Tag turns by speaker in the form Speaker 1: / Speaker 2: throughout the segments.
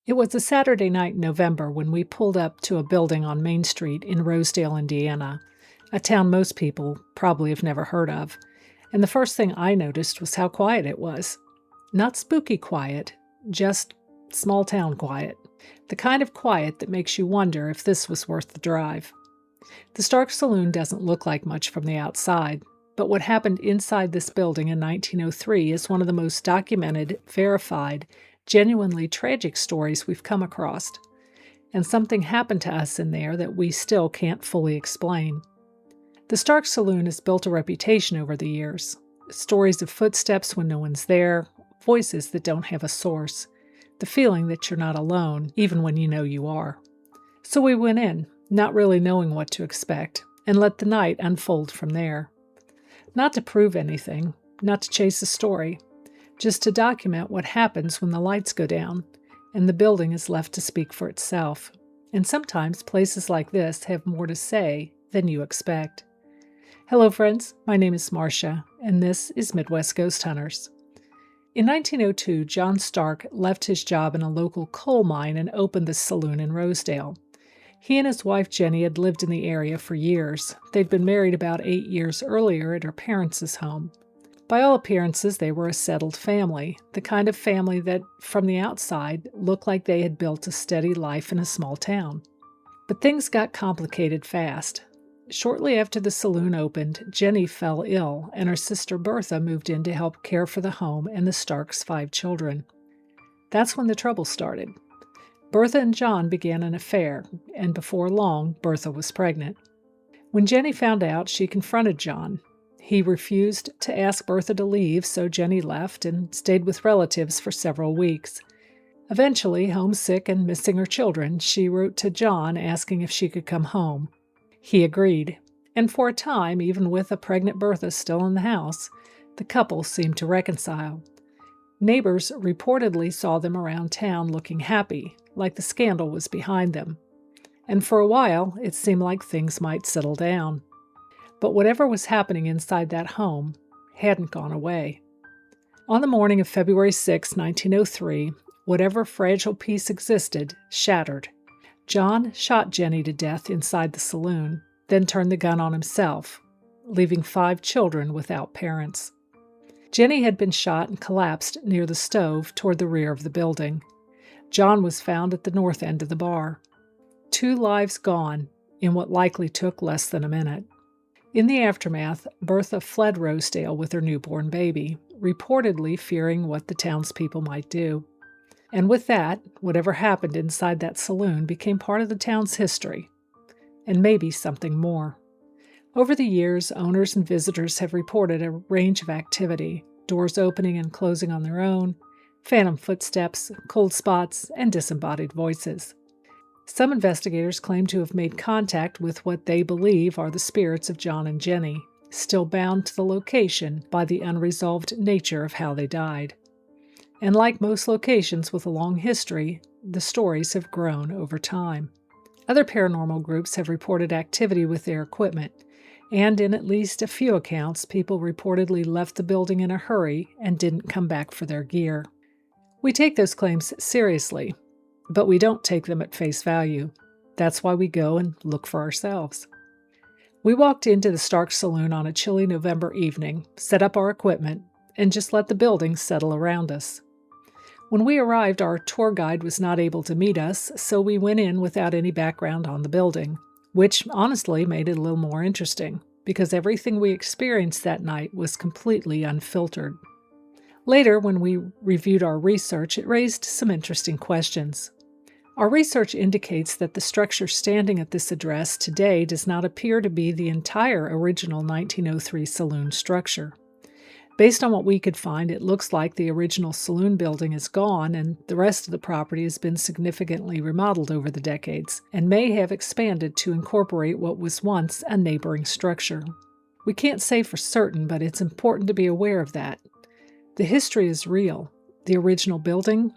Speaker 1: It was a Saturday night in November when we pulled up to a building on Main Street in Rosedale, Indiana, a town most people probably have never heard of. And the first thing I noticed was how quiet it was. Not spooky quiet, just small town quiet. The kind of quiet that makes you wonder if this was worth the drive. The Stark Saloon doesn't look like much from the outside, but what happened inside this building in 1903 is one of the most documented, verified, genuinely tragic stories we've come across. And something happened to us in there that we still can't fully explain. The Stark Saloon has built a reputation over the years. Stories of footsteps when no one's there, voices that don't have a source, the feeling that you're not alone, even when you know you are. So we went in, not really knowing what to expect, and let the night unfold from there. Not to prove anything, not to chase a story, just to document what happens when the lights go down and the building is left to speak for itself. And sometimes places like this have more to say than you expect. Hello friends, my name is Marcia, and this is Midwest Ghost Hunters. In 1902, John Stark left his job in a local coal mine and opened the saloon in Rosedale. He and his wife Jennie had lived in the area for years. They'd been married about 8 years earlier at her parents' home. By all appearances, they were a settled family, the kind of family that, from the outside, looked like they had built a steady life in a small town. But things got complicated fast. Shortly after the saloon opened, Jennie fell ill, and her sister Bertha moved in to help care for the home and the Starks' 5 children. That's when the trouble started. Bertha and John began an affair, and before long, Bertha was pregnant. When Jennie found out, she confronted John. He refused to ask Bertha to leave, so Jennie left and stayed with relatives for several weeks. Eventually, homesick and missing her children, she wrote to John asking if she could come home. He agreed, and for a time, even with a pregnant Bertha still in the house, the couple seemed to reconcile. Neighbors reportedly saw them around town looking happy, like the scandal was behind them. And for a while, it seemed like things might settle down. But whatever was happening inside that home hadn't gone away. On the morning of February 6, 1903, whatever fragile peace existed shattered. John shot Jennie to death inside the saloon, then turned the gun on himself, leaving 5 children without parents. Jennie had been shot and collapsed near the stove toward the rear of the building. John was found at the north end of the bar. 2 lives gone in what likely took less than a minute. In the aftermath, Bertha fled Rosedale with her newborn baby, reportedly fearing what the townspeople might do. And with that, whatever happened inside that saloon became part of the town's history, and maybe something more. Over the years, owners and visitors have reported a range of activity, doors opening and closing on their own, phantom footsteps, cold spots, and disembodied voices. Some investigators claim to have made contact with what they believe are the spirits of John and Jennie, still bound to the location by the unresolved nature of how they died. And like most locations with a long history, the stories have grown over time. Other paranormal groups have reported activity with their equipment, and in at least a few accounts, people reportedly left the building in a hurry and didn't come back for their gear. We take those claims seriously, but we don't take them at face value. That's why we go and look for ourselves. We walked into the Stark Saloon on a chilly November evening, set up our equipment, and just let the building settle around us. When we arrived, our tour guide was not able to meet us, so we went in without any background on the building, which honestly made it a little more interesting, because everything we experienced that night was completely unfiltered. Later, when we reviewed our research, it raised some interesting questions. Our research indicates that the structure standing at this address today does not appear to be the entire original 1903 saloon structure. Based on what we could find, it looks like the original saloon building is gone and the rest of the property has been significantly remodeled over the decades and may have expanded to incorporate what was once a neighboring structure. We can't say for certain, but it's important to be aware of that. The history is real. The original building,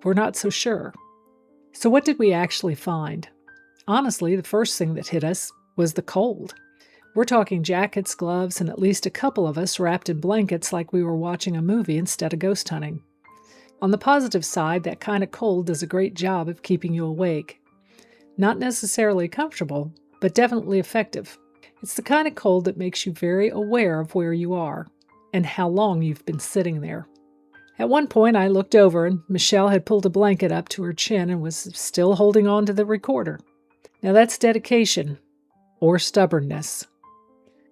Speaker 1: we're not so sure. So what did we actually find? Honestly, the first thing that hit us was the cold. We're talking jackets, gloves, and at least a couple of us wrapped in blankets like we were watching a movie instead of ghost hunting. On the positive side, that kind of cold does a great job of keeping you awake. Not necessarily comfortable, but definitely effective. It's the kind of cold that makes you very aware of where you are and how long you've been sitting there. At one point, I looked over and Michelle had pulled a blanket up to her chin and was still holding on to the recorder. Now that's dedication or stubbornness.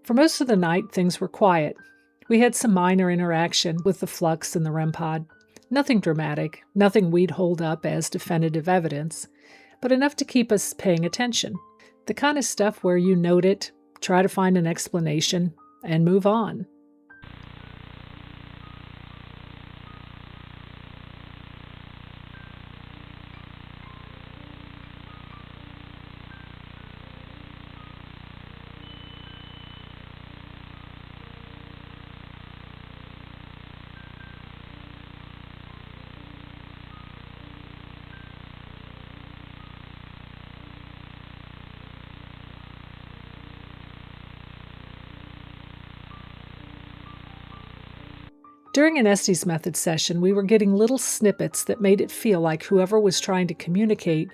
Speaker 1: For most of the night, things were quiet. We had some minor interaction with the flux and the REM pod. Nothing dramatic, nothing we'd hold up as definitive evidence, but enough to keep us paying attention. The kind of stuff where you note it, try to find an explanation, and move on. During an Estes Method session, we were getting little snippets that made it feel like whoever was trying to communicate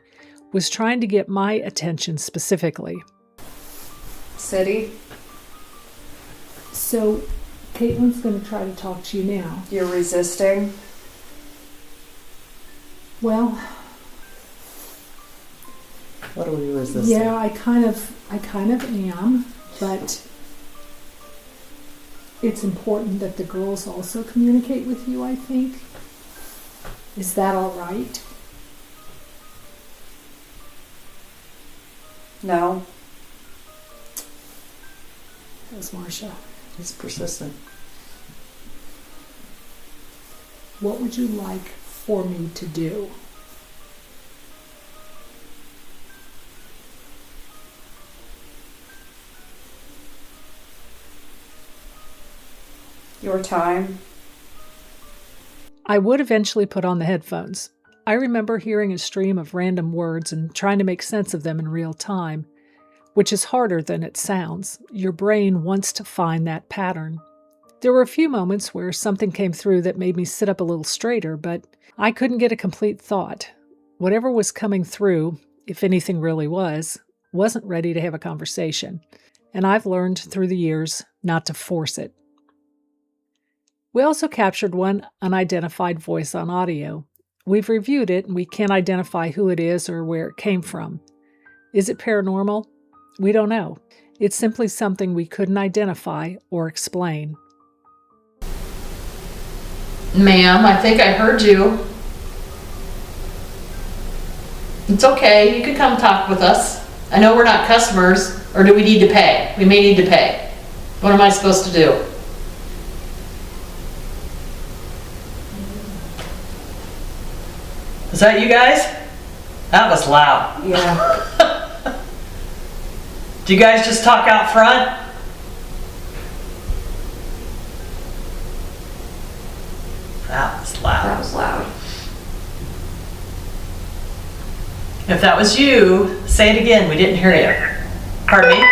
Speaker 1: was trying to get my attention specifically.
Speaker 2: City?
Speaker 1: So, Caitlin's going to try to talk to you now.
Speaker 2: You're resisting?
Speaker 1: Well,
Speaker 2: what are we resisting?
Speaker 1: yeah, I kind of am, but it's important that the girls also communicate with you, I think. Is that all right?
Speaker 2: No.
Speaker 1: That was Marcia.
Speaker 2: He's persistent.
Speaker 1: What would you like for me to do?
Speaker 2: Your time?
Speaker 1: I would eventually put on the headphones. I remember hearing a stream of random words and trying to make sense of them in real time, which is harder than it sounds. Your brain wants to find that pattern. There were a few moments where something came through that made me sit up a little straighter, but I couldn't get a complete thought. Whatever was coming through, if anything really was, wasn't ready to have a conversation. And I've learned through the years not to force it. We also captured one unidentified voice on audio. We've reviewed it and we can't identify who it is or where it came from. Is it paranormal? We don't know. It's simply something we couldn't identify or explain.
Speaker 3: Ma'am, I think I heard you. It's okay, you can come talk with us. I know we're not customers, or do we need to pay? We may need to pay. What am I supposed to do? Is that you guys? That was loud.
Speaker 2: Yeah.
Speaker 3: Do you guys just talk out front? That was loud.
Speaker 2: That was loud.
Speaker 3: If that was you, say it again. We didn't hear you. Pardon me?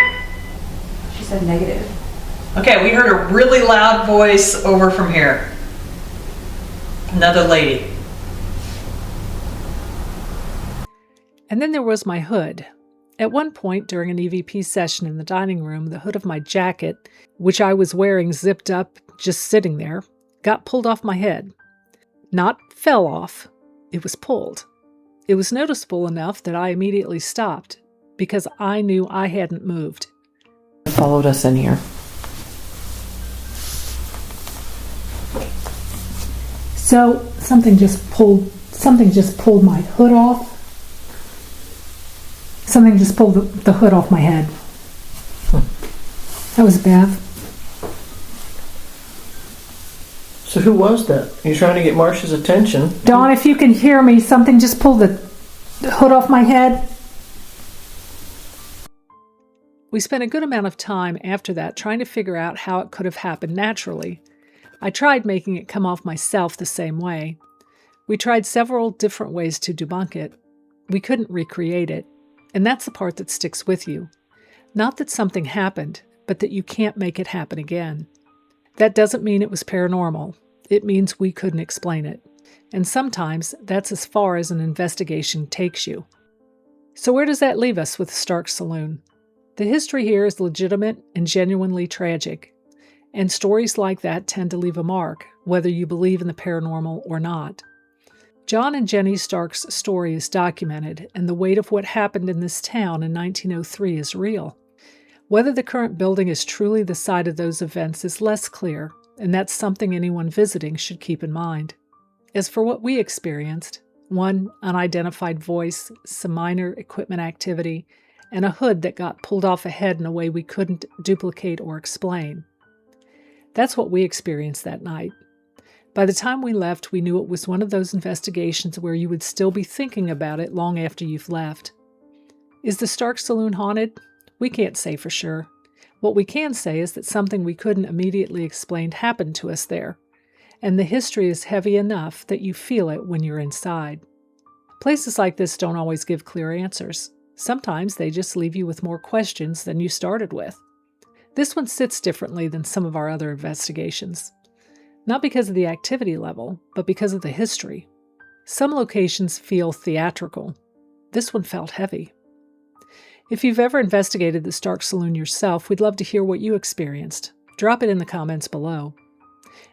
Speaker 2: She said negative.
Speaker 3: Okay, we heard a really loud voice over from here. Another lady.
Speaker 1: And then there was my hood. At one point during an EVP session in the dining room, the hood of my jacket, which I was wearing zipped up, just sitting there, got pulled off my head. Not fell off, it was pulled. It was noticeable enough that I immediately stopped, because I knew I hadn't moved.
Speaker 4: Followed us in here.
Speaker 1: So something just pulled my hood off. Something just pulled the hood off my head. That was Bev.
Speaker 4: So who was that? You're trying to get Marcia's attention.
Speaker 1: Dawn, if you can hear me, something just pulled the hood off my head. We spent a good amount of time after that trying to figure out how it could have happened naturally. I tried making it come off myself the same way. We tried several different ways to debunk it. We couldn't recreate it. And that's the part that sticks with you. Not that something happened, but that you can't make it happen again. That doesn't mean it was paranormal. It means we couldn't explain it. And sometimes that's as far as an investigation takes you. So where does that leave us with Stark Saloon? The history here is legitimate and genuinely tragic. And stories like that tend to leave a mark, whether you believe in the paranormal or not. John and Jennie Stark's story is documented, and the weight of what happened in this town in 1903 is real. Whether the current building is truly the site of those events is less clear, and that's something anyone visiting should keep in mind. As for what we experienced, one unidentified voice, some minor equipment activity, and a hood that got pulled off a head in a way we couldn't duplicate or explain. That's what we experienced that night. By the time we left, we knew it was one of those investigations where you would still be thinking about it long after you've left. Is the Stark Saloon haunted? We can't say for sure. What we can say is that something we couldn't immediately explain happened to us there, and the history is heavy enough that you feel it when you're inside. Places like this don't always give clear answers. Sometimes they just leave you with more questions than you started with. This one sits differently than some of our other investigations. Not because of the activity level, but because of the history. Some locations feel theatrical. This one felt heavy. If you've ever investigated the Stark Saloon yourself, we'd love to hear what you experienced. Drop it in the comments below.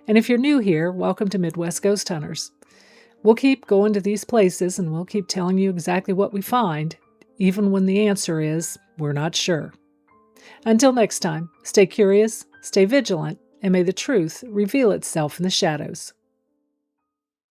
Speaker 1: And if you're new here, welcome to Midwest Ghost Hunters. We'll keep going to these places and we'll keep telling you exactly what we find, even when the answer is, we're not sure. Until next time, stay curious, stay vigilant, and may the truth reveal itself in the shadows.